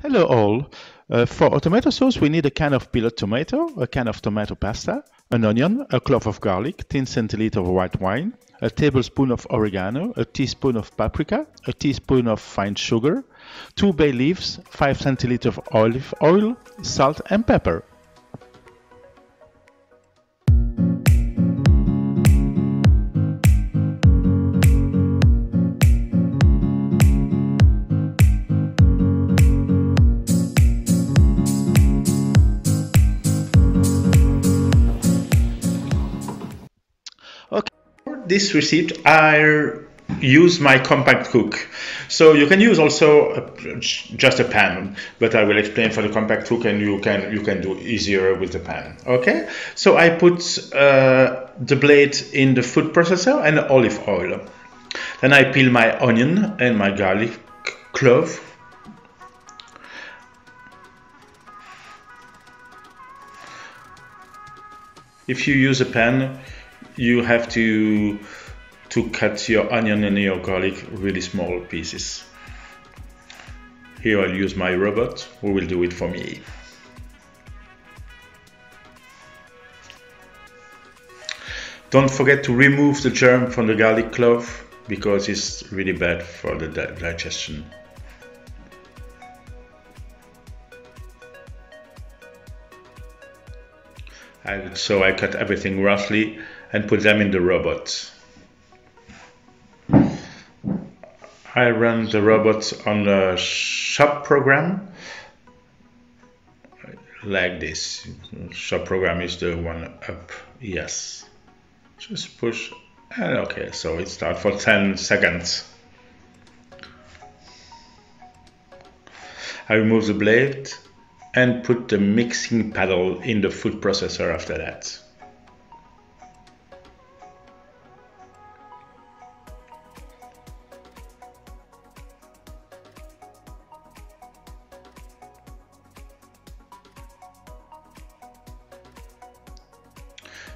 Hello all. For a tomato sauce, we need a can of peeled tomato, a can of tomato pasta, an onion, a clove of garlic, 10 centiliters of white wine, a tablespoon of oregano, a teaspoon of paprika, a teaspoon of fine sugar, 2 bay leaves, 5 centiliters of olive oil, salt and pepper. This recipe, I use my compact cook. So you can use also just a pan, but I will explain for the compact cook, and you can do easier with the pan. Okay. So I put the blade in the food processor and olive oil. Then I peel my onion and my garlic clove. If you use a pan, you have to cut your onion and your garlic really small pieces. Here I'll use my robot who will do it for me. Don't forget to remove the germ from the garlic clove because it's really bad for the digestion. So I cut everything roughly and put them in the robot. I run the robot on the shop program like this. Shop program is the one up. Yes. Just push and okay, so it starts for 10 seconds. I remove the blade and put the mixing paddle in the food processor after that.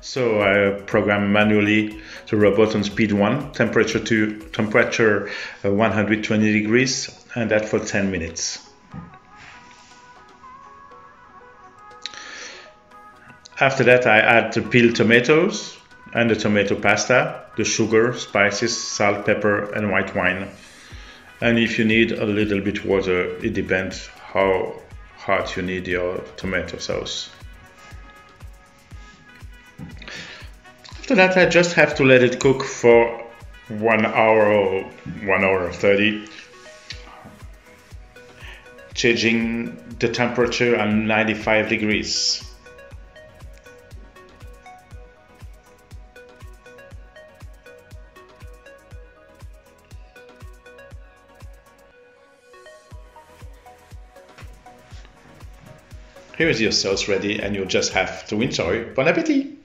So I program manually the robot on speed 1, temperature 120 degrees, and that for 10 minutes. After that I add the peeled tomatoes and the tomato pasta, the sugar, spices, salt, pepper and white wine. And if you need a little bit water, it depends how hot you need your tomato sauce. After that I just have to let it cook for 1 hour or 1 hour 30, changing the temperature at 95 degrees. Here is your sauce ready and you just have to enjoy. Bon appétit!